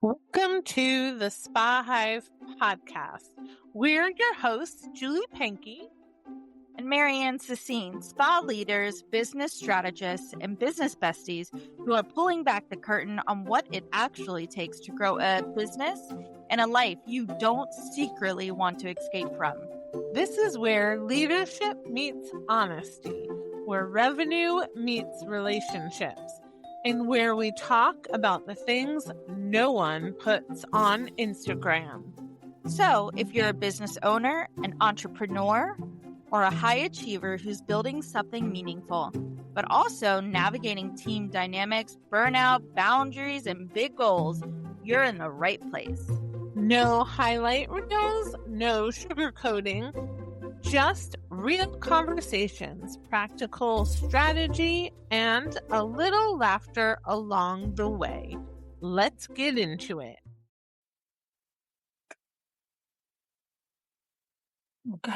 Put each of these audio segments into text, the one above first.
Welcome to the Spa Hive podcast. We're your hosts, Julie Pankey and MaryAnn, spa leaders, business strategists, and business besties who are pulling back the curtain on what it actually takes to grow a business and a life you don't secretly want to escape from. This is where leadership meets honesty, where revenue meets relationships, and where we talk about the things no one puts on Instagram. So, if you're a business owner, an entrepreneur, or a high achiever who's building something meaningful, but also navigating team dynamics, burnout, boundaries, and big goals, you're in the right place. No highlight reels, no sugarcoating, just real conversations, practical strategy, and a little laughter along the way. Let's get into it. Okay.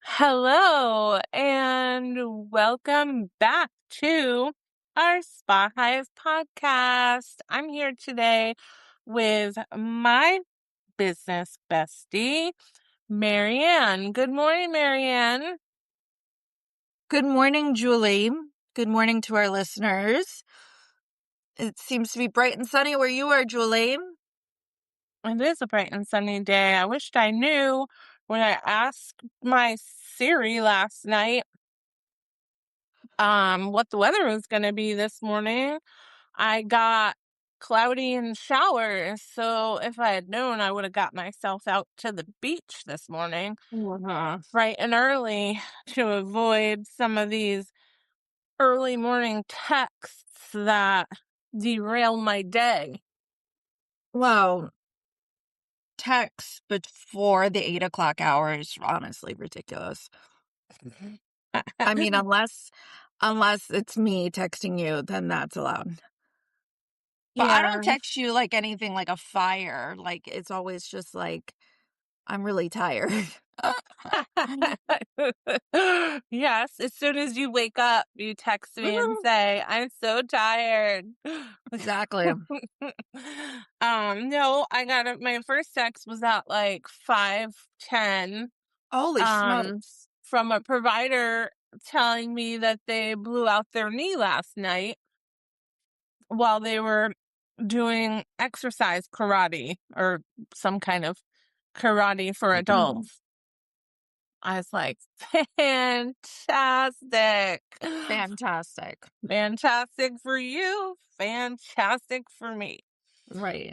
Hello, and welcome back to our Spa Hive podcast. I'm here today with my business bestie, MaryAnn. Good morning, MaryAnn. Good morning, Julie. Good morning to our listeners. It seems to be bright and sunny where you are, Julie. It is a bright and sunny day. I wished I knew when I asked my Siri last night what the weather was going to be this morning. I got cloudy and showers, so if I had known, I would have got myself out to the beach this morning bright and early to avoid some of these early morning texts that derail my day. Well, text before the 8 o'clock hour is honestly ridiculous. I mean, unless it's me texting you, then that's allowed. But I don't text you like anything like a fire. Like, it's always just like, I'm really tired. Yes, as soon as you wake up, you text me and say, I'm so tired. Exactly. No, I got it. My first text was at like 5:10. Holy smokes. From a provider telling me that they blew out their knee last night while they were doing exercise karate or some kind of karate for adults. I was like, fantastic. Fantastic for you. Fantastic for me. Right.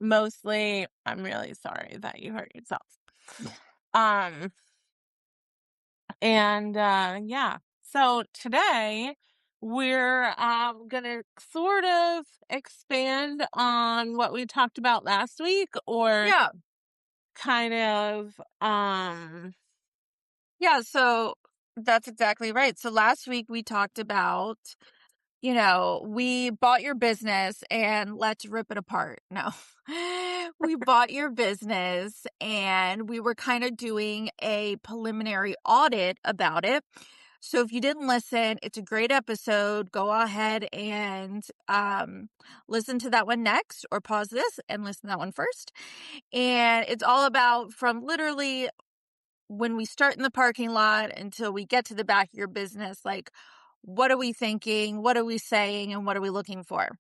Mostly, I'm really sorry that you hurt yourself. Yeah. So today we're gonna sort of expand on what we talked about last week, or kind of Yeah, so that's exactly right. So last week we talked about, we bought your business and let's rip it apart. No, we bought your business and we were kind of doing a preliminary audit about it. So if you didn't listen, it's a great episode. Go ahead and listen to that one next, or pause this and listen to that one first. And it's all about from literally when we start in the parking lot until we get to the back of your business, like, what are we thinking? What are we saying? And what are we looking for?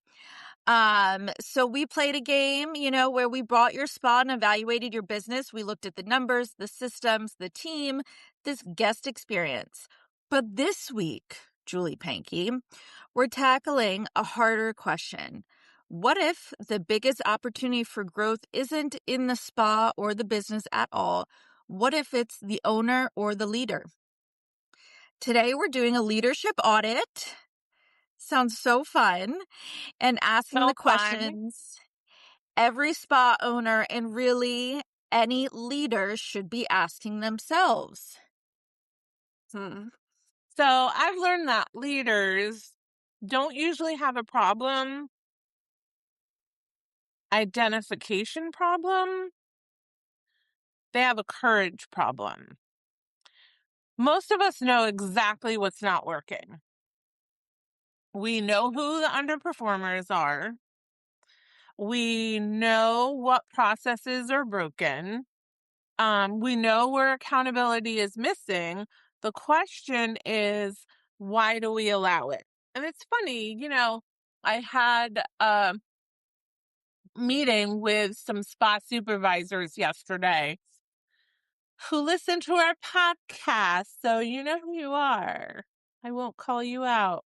So we played a game, where we brought your spa and evaluated your business. We looked at the numbers, the systems, the team, this guest experience. But this week, Julie Pankey, we're tackling a harder question. What if the biggest opportunity for growth isn't in the spa or the business at all? What if it's the owner or the leader? Today, we're doing a leadership audit. Sounds so fun. And asking the questions every spa owner and really any leader should be asking themselves. So I've learned that leaders don't usually have a identification problem. They have a courage problem. Most of us know exactly what's not working. We know who the underperformers are. We know what processes are broken. We know where accountability is missing. The question is, why do we allow it? And it's funny, I had a meeting with some spa supervisors yesterday who listen to our podcast, so you know who you are. I won't call you out.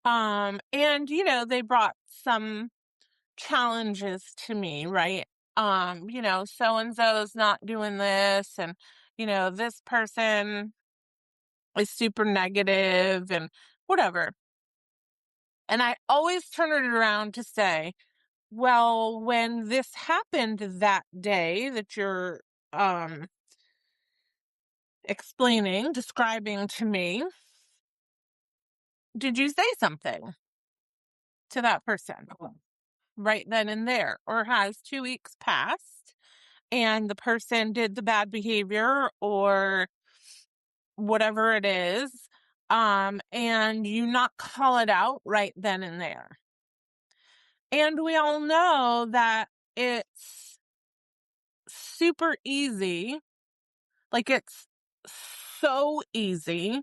And they brought some challenges to me, right? So and so's not doing this, and this person is super negative and whatever. And I always turn it around to say, well, when this happened that day that you're describing to me, did you say something to that person right then and there? Or has 2 weeks passed and the person did the bad behavior or whatever it is, and you not call it out right then and there? And we all know that it's super easy, like it's so easy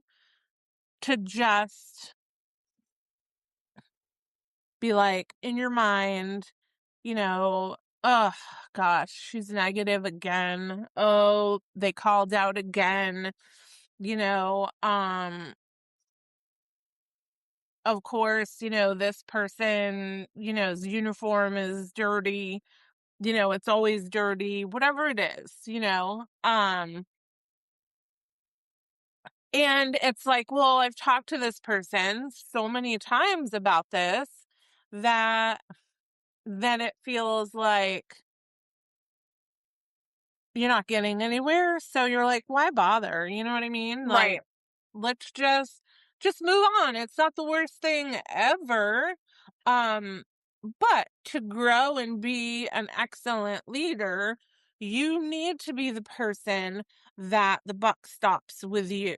to just be like in your mind, oh gosh, she's negative again. Oh, they called out again. You know, um, of course, this person, his uniform is dirty. It's always dirty, whatever it is. And it's like, well, I've talked to this person so many times about this that then it feels like you're not getting anywhere. So you're like, why bother? You know what I mean? Like, Right. let's just move on. It's not the worst thing ever. Um, but to grow and be an excellent leader, you need to be the person that the buck stops with you.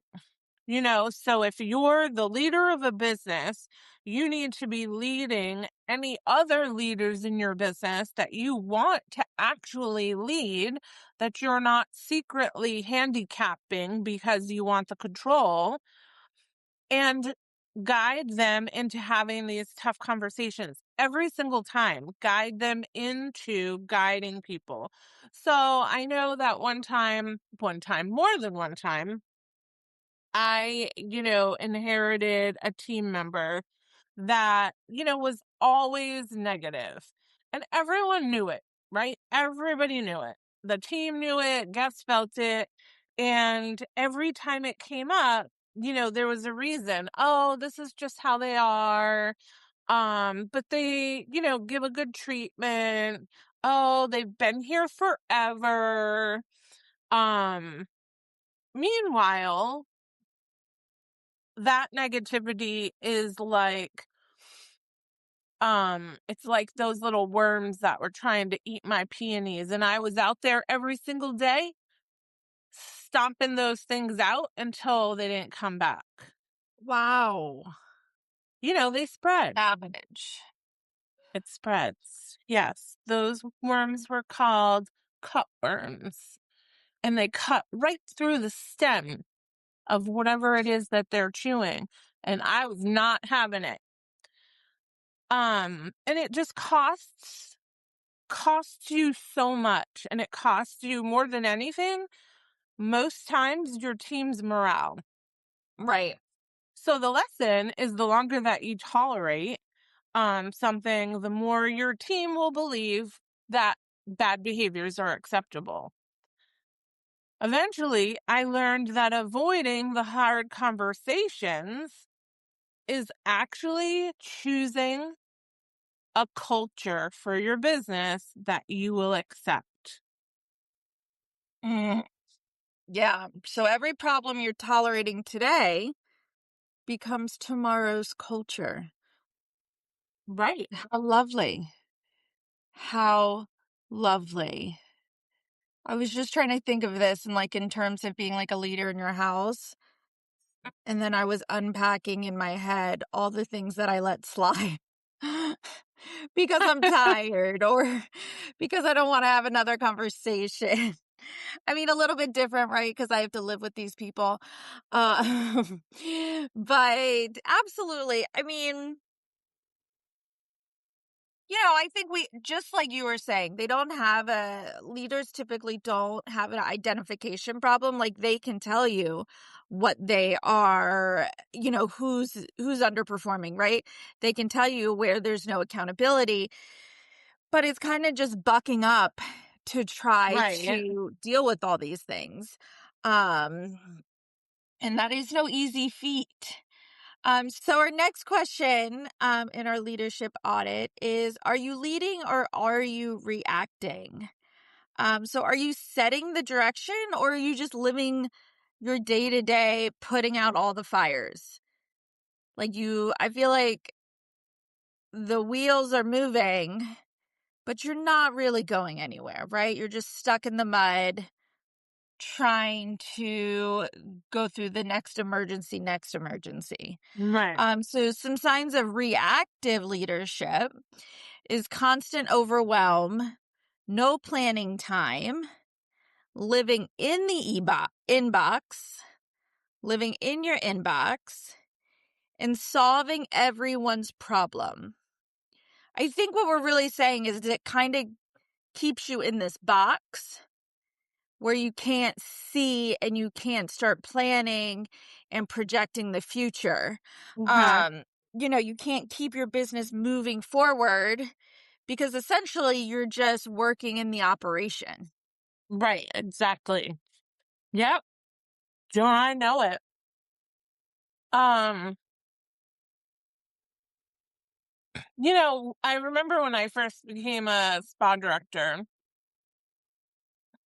So if you're the leader of a business, you need to be leading any other leaders in your business that you want to actually lead, that you're not secretly handicapping because you want the control, and guide them into having these tough conversations every single time. Guide them into guiding people. So I know that more than one time, I, inherited a team member that, was always negative. And everyone knew it, right? Everybody knew it. The team knew it, guests felt it. And every time it came up, there was a reason. Oh, this is just how they are. But they, give a good treatment. Oh, they've been here forever. Um, Meanwhile, that negativity is like, it's like those little worms that were trying to eat my peonies, and I was out there every single day stomping those things out until they didn't come back. Wow. They spread. Savage. It spreads. Yes, those worms were called cutworms, and they cut right through the stem of whatever it is that they're chewing, and I was not having it. And it just costs you so much, and it costs you more than anything, most times, your team's morale. Right. So the lesson is, the longer that you tolerate something, the more your team will believe that bad behaviors are acceptable. Eventually, I learned that avoiding the hard conversations is actually choosing a culture for your business that you will accept. Mm, yeah. So every problem you're tolerating today becomes tomorrow's culture. Right. How lovely. How lovely. I was just trying to think of this in terms of being like a leader in your house. And then I was unpacking in my head all the things that I let slide. because I'm tired or because I don't want to have another conversation. I mean, a little bit different, right? Because I have to live with these people. Uh, but absolutely. I mean, I think just like you were saying, leaders typically don't have an identification problem. Like they can tell you what they are, who's underperforming, right? They can tell you where there's no accountability, but it's kind of just bucking up to try Right. to deal with all these things. Um, and that is no easy feat. So our next question in our leadership audit is, are you leading or are you reacting? So are you setting the direction or are you just living your day to day, putting out all the fires? I feel like the wheels are moving, but you're not really going anywhere, right? You're just stuck in the mud trying to go through the next emergency. Right. So some signs of reactive leadership is constant overwhelm, no planning time, living in the inbox, living in your inbox, and solving everyone's problem. I think what we're really saying is that it kind of keeps you in this box where you can't see and you can't start planning and projecting the future. Okay. You can't keep your business moving forward because essentially you're just working in the operation. Right. Exactly. Yep. Don't I know it? Um, I remember when I first became a spa director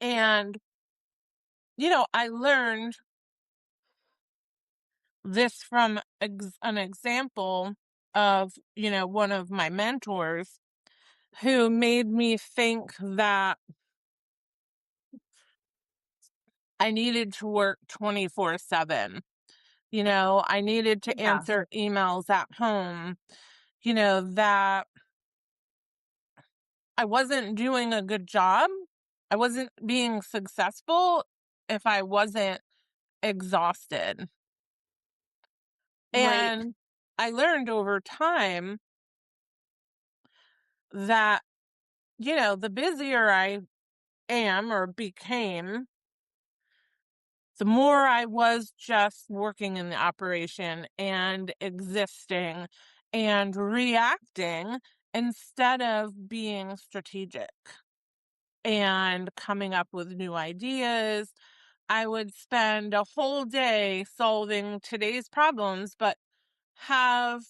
and, I learned this from an example of, one of my mentors who made me think that I needed to work 24/7. I needed to Yeah. answer emails at home, that I wasn't doing a good job. I wasn't being successful if I wasn't exhausted. Right. And I learned over time that, the busier I am or became, the more I was just working in the operation and existing and reacting instead of being strategic and coming up with new ideas. I would spend a whole day solving today's problems, but have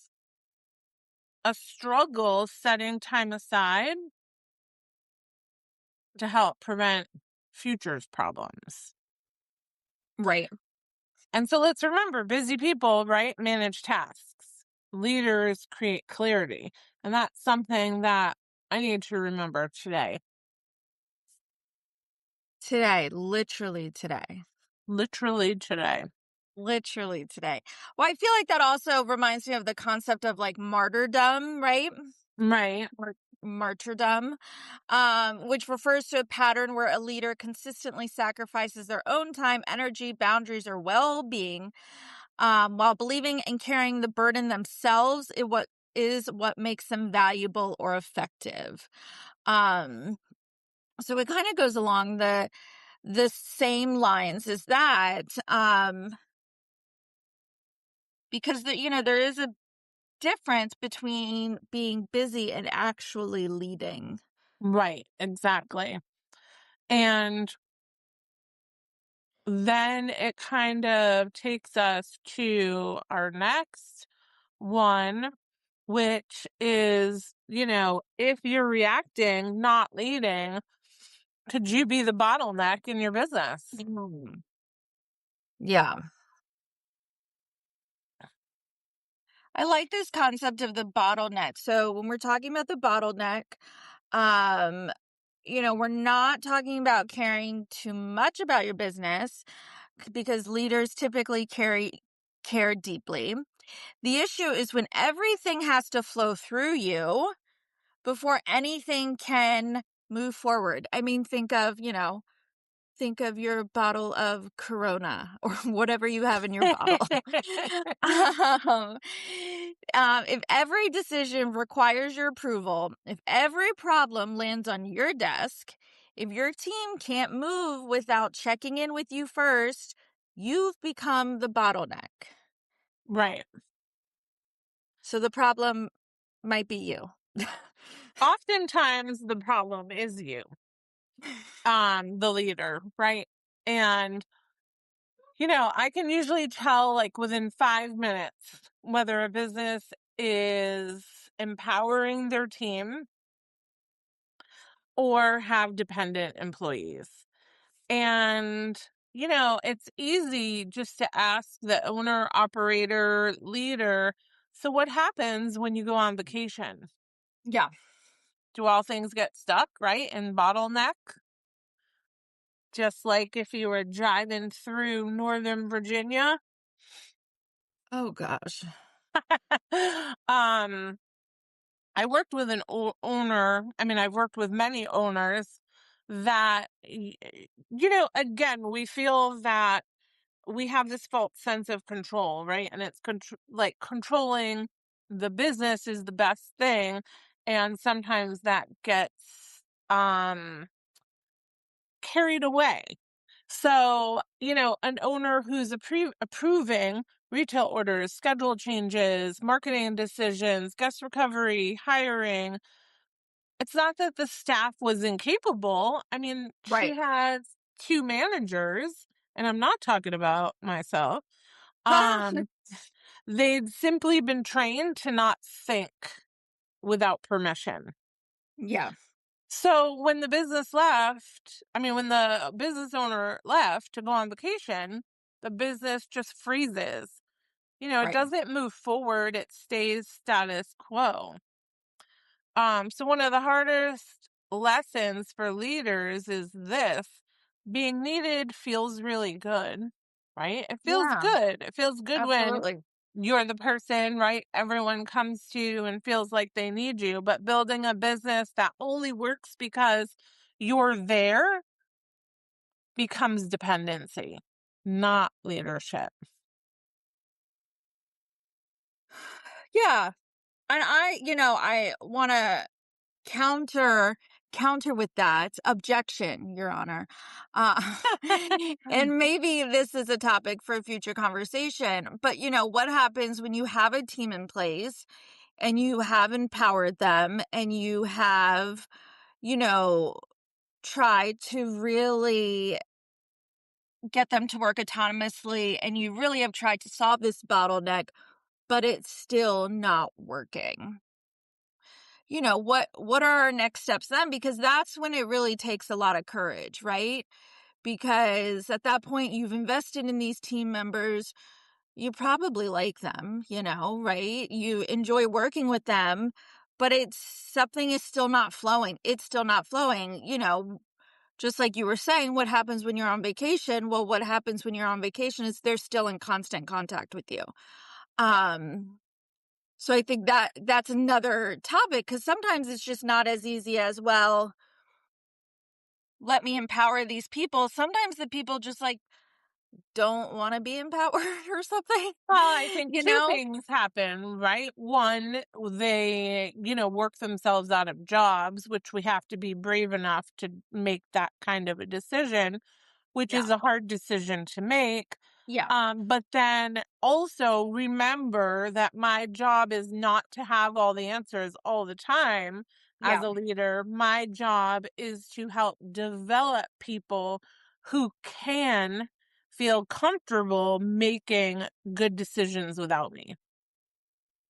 a struggle setting time aside to help prevent future's problems. Right. And so let's remember, busy people, right, manage tasks. Leaders create clarity. And that's something that I need to remember today. Today, literally today. Literally today. Literally today. Well, I feel like that also reminds me of the concept of like martyrdom, right? Right. Martyrdom, which refers to a pattern where a leader consistently sacrifices their own time, energy, boundaries, or well-being, while believing and carrying the burden themselves is what makes them valuable or effective. Um, so it kind of goes along the same lines as that, because there is a difference between being busy and actually leading. Right. Exactly. And then it kind of takes us to our next one, which is, if you're reacting, not leading, could you be the bottleneck in your business? Mm. Yeah. I like this concept of the bottleneck. So when we're talking about the bottleneck, um, we're not talking about caring too much about your business because leaders typically care deeply. The issue is when everything has to flow through you, before anything can move forward. I mean, think of your bottle of Corona or whatever you have in your bottle. Um, if every decision requires your approval, if every problem lands on your desk, if your team can't move without checking in with you first, you've become the bottleneck. Right. So the problem might be you. Oftentimes the problem is you, the leader, right? And I can usually tell like within 5 minutes whether a business is empowering their team or have dependent employees. And, it's easy just to ask the owner, operator, leader. So, what happens when you go on vacation? Yeah. Do all things get stuck, right? In bottleneck? Just like if you were driving through Northern Virginia. Oh gosh. um, I worked with an owner. I mean, I've worked with many owners that, again, we feel that we have this false sense of control, right? And it's like controlling the business is the best thing. And sometimes that gets carried away. So, an owner who's approving retail orders, schedule changes, marketing decisions, guest recovery, hiring, it's not that the staff was incapable. I mean, she Right. has two managers, and I'm not talking about myself. Um, they'd simply been trained to not think without permission. Yeah. So when when the business owner left to go on vacation, the business just freezes. It Right. doesn't move forward, it stays status quo. So one of the hardest lessons for leaders is this: being needed feels really good, right? It feels Yeah. good. It feels good when Absolutely. you're the person, right? Everyone comes to you and feels like they need you. But building a business that only works because you're there becomes dependency, not leadership. Yeah. And I want to counter counter with that objection, Your Honor. Uh, and maybe this is a topic for a future conversation, but what happens when you have a team in place and you have empowered them and you have, you know, tried to really get them to work autonomously and you really have tried to solve this bottleneck, but it's still not working. What are our next steps then? Because that's when it really takes a lot of courage, right? Because at that point you've invested in these team members, you probably like them, right? You enjoy working with them, but it's something is still not flowing. It's still not flowing, just like you were saying, what happens when you're on vacation? Well, what happens when you're on vacation is they're still in constant contact with you. Um so I think that that's another topic because sometimes it's just not as easy as, well, let me empower these people. Sometimes the people just like don't want to be empowered or something, Well, I think you two know? things happen, right? One, they, work themselves out of jobs, which we have to be brave enough to make that kind of a decision, which Yeah. is a hard decision to make. Yeah. But then also remember that my job is not to have all the answers all the time as Yeah. a leader. My job is to help develop people who can feel comfortable making good decisions without me.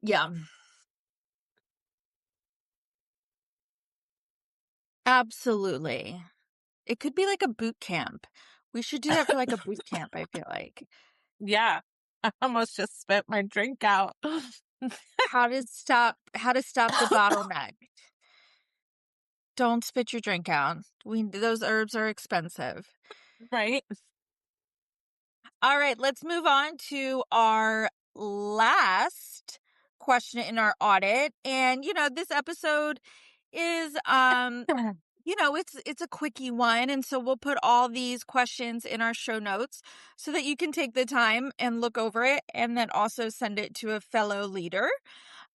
Yeah. Absolutely. It could be like a boot camp. We should do that for like a boot camp, I feel like. Yeah. I almost just spit my drink out. How to stop the bottleneck. Don't spit your drink out. Those herbs are expensive. Right? All right, let's move on to our last question in our audit. And this episode is it's a quickie one, and so we'll put all these questions in our show notes so that you can take the time and look over it and then also send it to a fellow leader.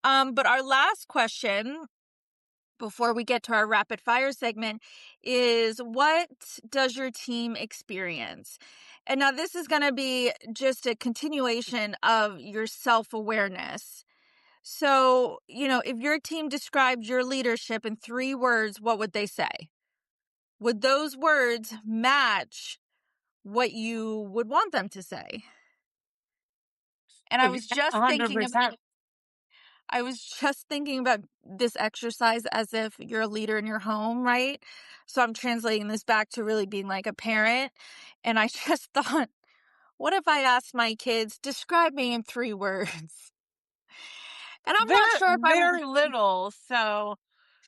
But our last question before we get to our rapid fire segment is, what does your team experience? And now this is going to be just a continuation of your self-awareness. So, if your team described your leadership in 3 words, what would they say? Would those words match what you would want them to say? And Oh, yeah, 100%. I was just thinking about this exercise as if you're a leader in your home, right? So I'm translating this back to really being like a parent. And I just thought, what if I asked my kids, describe me in 3 words? And They're little, so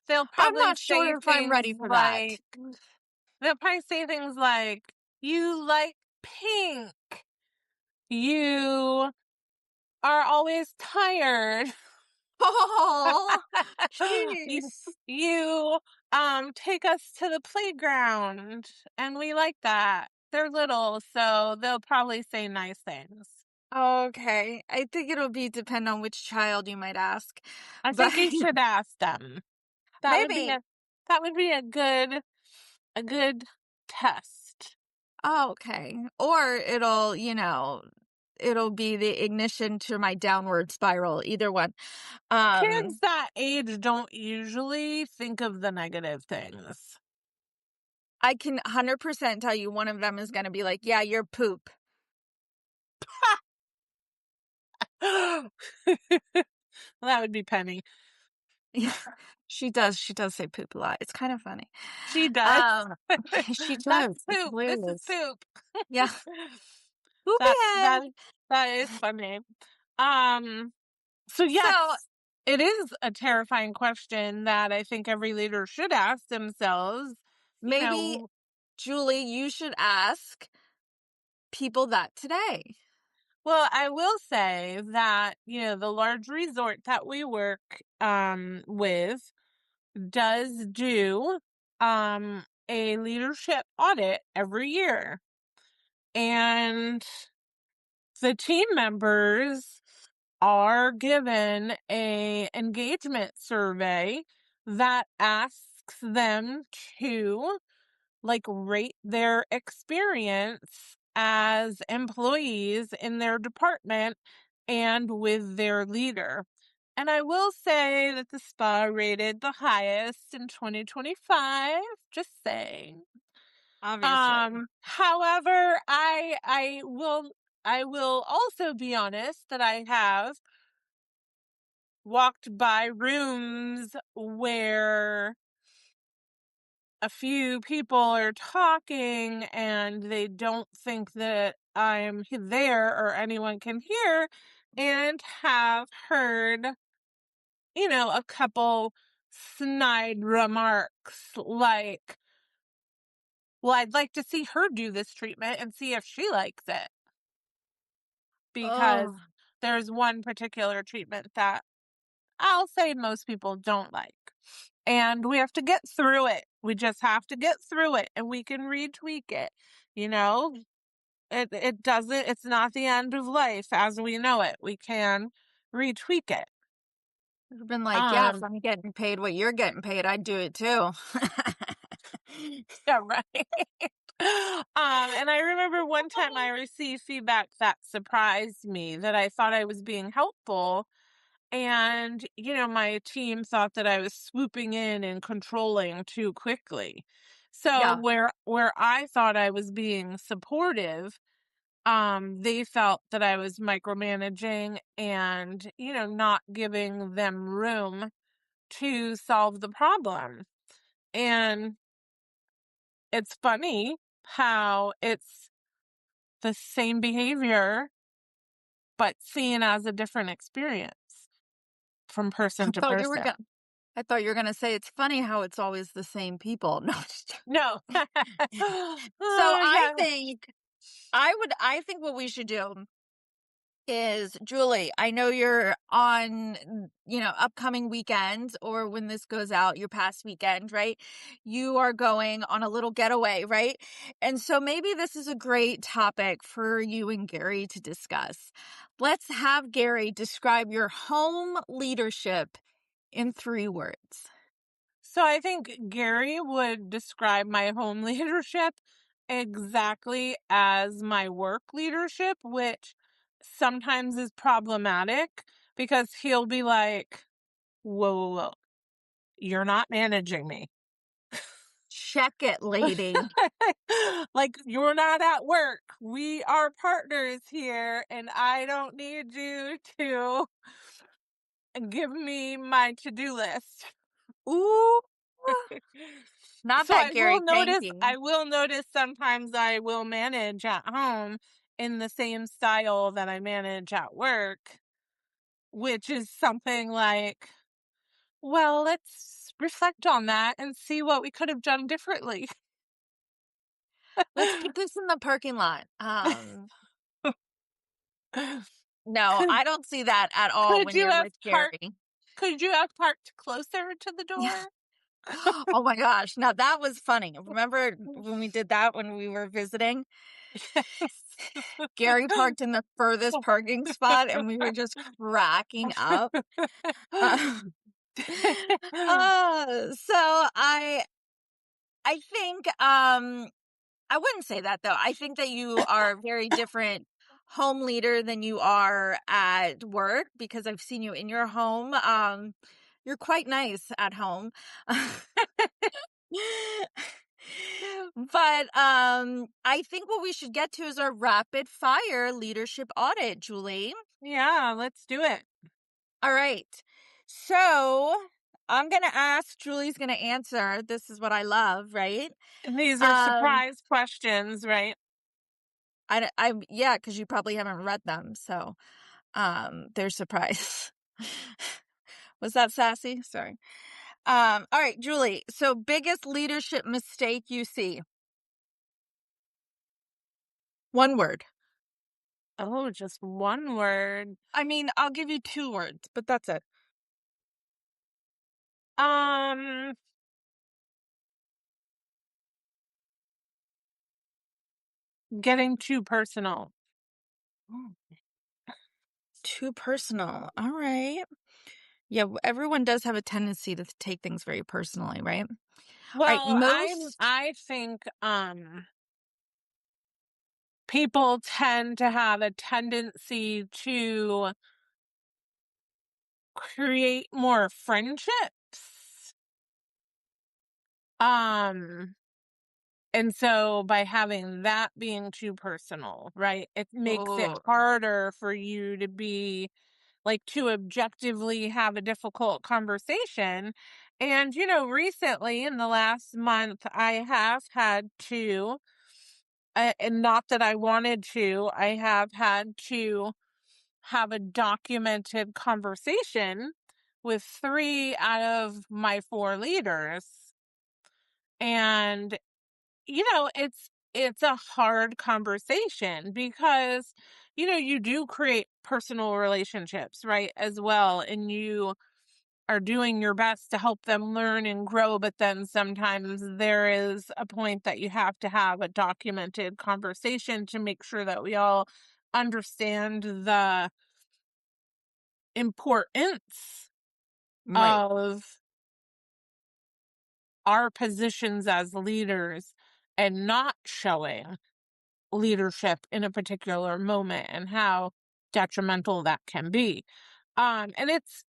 they'll I'm probably not sure say if I'm things ready for that. like, you like pink. You are always tired. Oh, You, jeez. you take us to the playground, and we like that. They're little, so they'll probably say nice things. Okay. I think it'll be depend on which child you might ask. I But think you should ask them. That would be maybe. a that would be a good test. Oh, okay. Or it'll be the ignition to my downward spiral, either one. Kids Um, that age don't usually think of the negative things. I can 100% tell you one of them is gonna be like, "Yeah, you're poop." That would be Penny. Yeah, she does say poop a lot. It's kind of funny. She does. Um, she That's does. It's poop. This is hilarious. poop. Yeah. Poopy That head. that that is funny. Um, so So, yes, it is a terrifying question that I think every leader should ask themselves. You maybe, know, Julie, you should ask people that today. well, I will say that, the large resort that we work with does do a leadership audit every year. And the team members are given a engagement survey that asks them to rate their experience as employees in their department and with their leader. And I will say that the spa rated the highest in 2025, just saying. Obviously. However, I will also be honest that I have walked by rooms where a few people are talking and they don't think that I'm there or anyone can hear, and have heard, a couple snide remarks like, well, I'd like to see her do this treatment and see if she likes it. Because Oh, there's one particular treatment that I'll say most people don't like. And we have to get through it. We just have to get through it, and we can retweak it. You know, it's not the end of life as we know it. We can retweak it. I've been like, yeah, if Um, I'm getting paid what you're getting paid, I'd do it too. yeah, right. And I remember one time I received feedback that surprised me, that I thought I was being helpful. And, my team thought that I was swooping in and controlling too quickly. So Yeah, where I thought I was being supportive, they felt that I was micromanaging and, not giving them room to solve the problem. And it's funny how it's the same behavior, but seen as a different experience from I person to thought you were person. gonna. I thought you were gonna say it's funny how it's always the same people. No, No. so Yeah. I think what we should do is, Julie, I know you're on, upcoming weekends, or when this goes out, your past weekend, right? You are going on a little getaway, right? And so maybe this is a great topic for you and Gary to discuss. Let's have Gary describe your home leadership in 3 words. So I think Gary would describe my home leadership exactly as my work leadership, which sometimes is problematic because he'll be like, whoa, whoa, whoa, you're not managing me. Check it, lady. Like, you're not at work. We are partners here, and I don't need you to give me my to-do list. Ooh, not So that Gary Pankey. I will notice sometimes I will manage at home in the same style that I manage at work, which is something like, well, let's reflect on that and see what we could have done differently. Let's put this in the parking lot. No, could I don't see that at all could when you you're have with parked Gary. could you have parked closer to the Yeah. door? Oh my gosh. Now that was funny. Remember when we did that when we were visiting? Yes. Gary parked in the furthest parking spot and we were just cracking up. Uh, so I think I wouldn't say that though. I think that you are a very different home leader than you are at work because I've seen you in your home. You're quite nice at home. But I think what we should get to is our rapid fire leadership audit, Julie. Yeah, let's do it. All right. So I'm gonna ask, Julie's gonna answer. This is what I love, right? And these are Um surprise questions, right? yeah, because you probably haven't read them, so they're surprise. Was that sassy? Sorry. All right, Julie. So biggest leadership mistake you see. One word. Oh, just one word. I mean, I'll give you 2 words, but that's it. Um, Getting too personal. Oh, too personal. All right. Yeah, everyone does have a tendency to take things very personally, right? All right, Well, most I think people tend to have a tendency to create more friendships. Um and so by having that being too personal, right? It makes it oh, harder for you to be like to objectively have a difficult conversation. And, recently in the last month, I have had to, and not that I wanted to, I have had to have a documented conversation with 3 out of my 4 leaders. And, it's a hard conversation because, you do create personal relationships, right, as well. And you are doing your best to help them learn and grow, but then sometimes there is a point that you have to have a documented conversation to make sure that we all understand the importance right. of our positions as leaders and not showing leadership in a particular moment and how detrimental that can be. And it's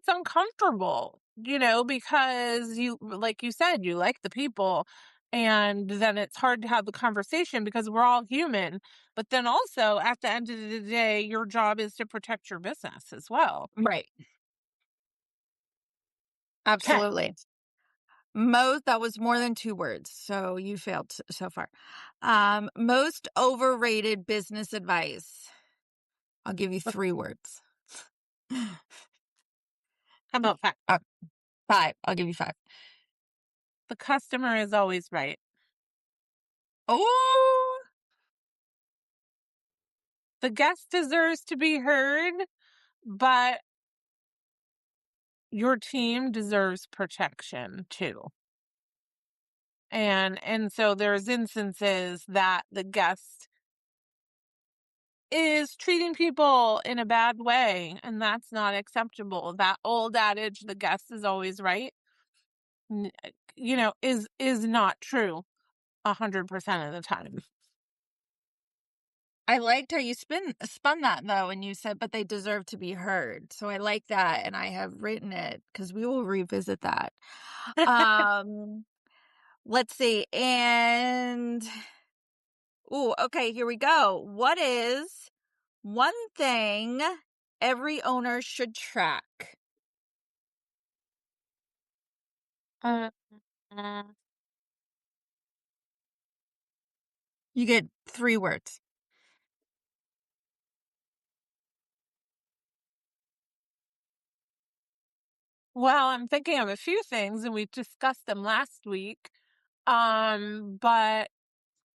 uncomfortable, because like you said, you like the people, and then it's hard to have the conversation because we're all human. But then also at the end of the day, your job is to protect your business as well. Right. Okay. Absolutely. That was more than 2 words, so you failed so far. Most overrated business advice. I'll give you 3 words. How about that? Uh, 5. I'll give you 5. The customer is always right. Oh, The guest deserves to be heard, but your team deserves protection too. And so there's instances that the guest is treating people in a bad way, and that's not acceptable. That old adage, the guest is always right, is not true 100% of the time. I liked how you spun that though, and you said, but they deserve to be heard. So I like that, and I have written it because we will revisit that. Um, let's see. And okay, here we go. What is one thing every owner should track? Uh, uh, You get 3 words. well, I'm thinking of a few things, and we discussed them last week. But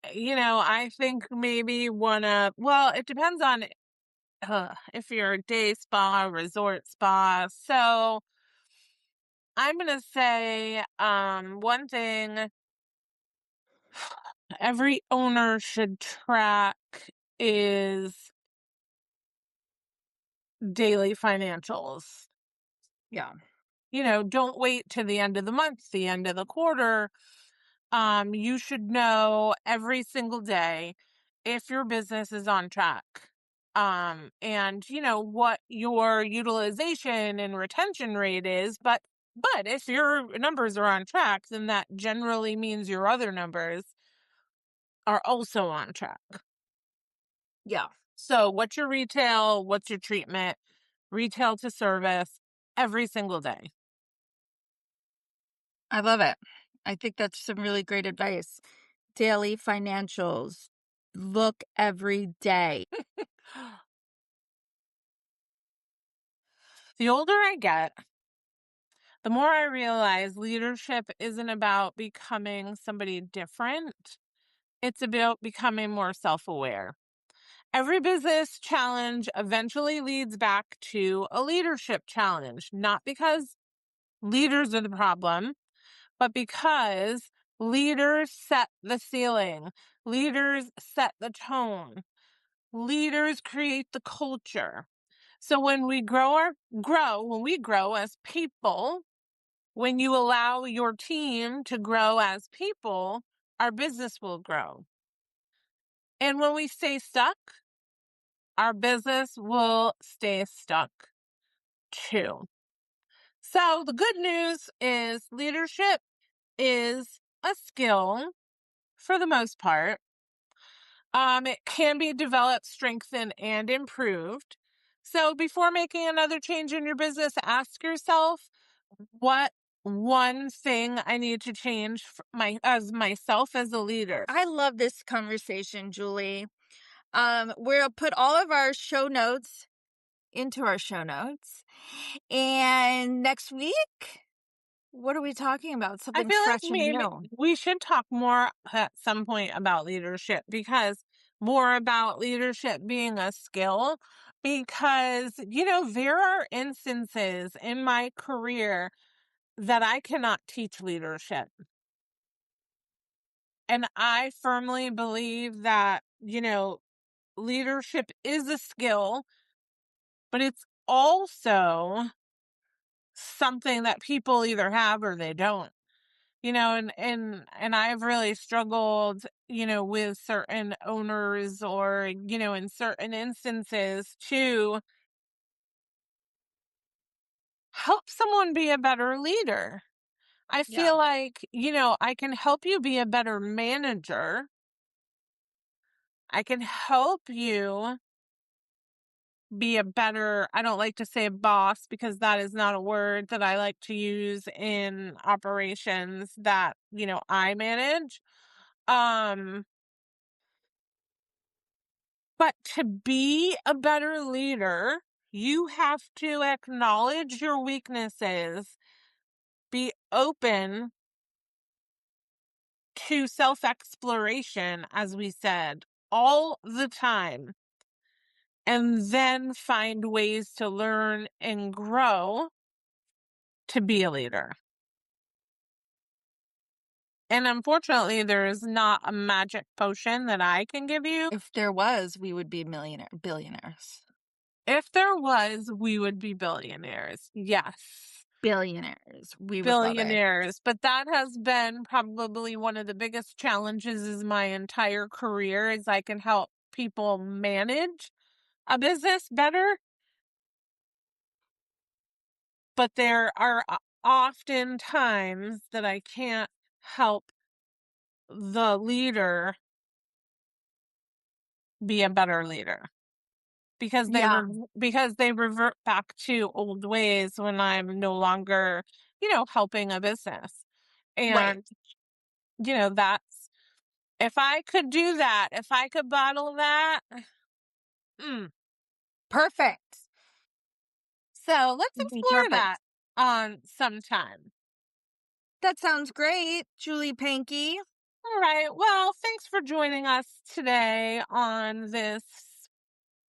I think maybe it depends on if you're a day spa, resort spa. So I'm gonna say one thing every owner should track is daily financials. Yeah. Don't wait to the end of the month, the end of the quarter. You should know every single day if your business is on track. And what your utilization and retention rate is, but if your numbers are on track, then that generally means your other numbers are also on track. Yeah. So what's your retail? What's your treatment? Retail to service every single day. I love it. I think that's some really great advice. Daily financials. Look every day. The older I get, the more I realize leadership isn't about becoming somebody different. It's about becoming more self-aware. Every business challenge eventually leads back to a leadership challenge, not because leaders are the problem, but because leaders set the ceiling, leaders set the tone, leaders create the culture. So when we when we grow as people, when you allow your team to grow as people, our business will grow. And when we stay stuck, our business will stay stuck too. So the good news is leadership is a skill for the most part. It can be developed, strengthened, and improved. So before making another change in your business, ask yourself, what one thing I need to change as myself as a leader? I love this conversation, Julie. We'll put all of our show notes into our show notes. And next week, what are we talking about? I Something feel like fresh and maybe new. we should talk more at some point about leadership, because more about leadership being a skill, because there are instances in my career that I cannot teach leadership. And I firmly believe that, leadership is a skill, but it's also something that people either have or they don't. And I've really struggled, with certain owners, or, in certain instances, to help someone be a better leader. I Yeah. feel like, I can help you be a better manager. I can help you be a better, I don't like to say boss, because that is not a word that I like to use in operations that, I manage. Um, but to be a better leader, you have to acknowledge your weaknesses, be open to self-exploration, as we said, all the time. and then find ways to learn and grow to be a leader. And unfortunately, there is not a magic potion that I can give you. If there was, we would be billionaires. If there was, we would be billionaires. Yes. Billionaires. We would love it. Billionaires. But that has been probably one of the biggest challenges is my entire career is I can help people manage a business better. But there are often times that I can't help the leader be a better leader because they revert back to old ways when I'm no longer, helping a business. Right. And that's if I could do that, if I could bottle that, Perfect. So let's it'd be explore perfect that. on sometime. That sounds great, Julie Pankey. All right. Well, thanks for joining us today on this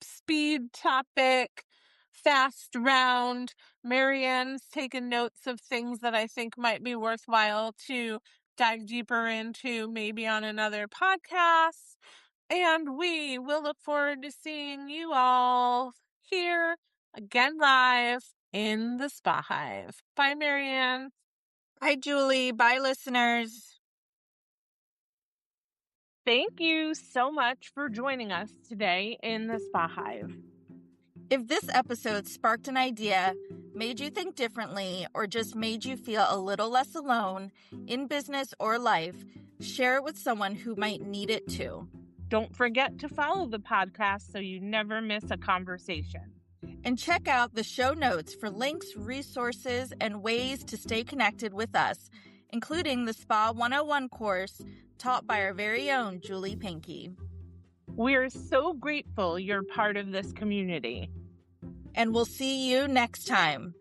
speed topic, fast round. MaryAnn's taken notes of things that I think might be worthwhile to dive deeper into, maybe on another podcast. And we will look forward to seeing you all here again live in the Spa Hive. Bye, MaryAnn. Hi, Julie. Bye, listeners. Thank you so much for joining us today in the Spa Hive. If this episode sparked an idea, made you think differently, or just made you feel a little less alone in business or life, share it with someone who might need it too. Don't forget to follow the podcast so you never miss a conversation. And check out the show notes for links, resources, and ways to stay connected with us, including the Spa 101 course taught by our very own Julie Pankey. We're so grateful you're part of this community. And we'll see you next time.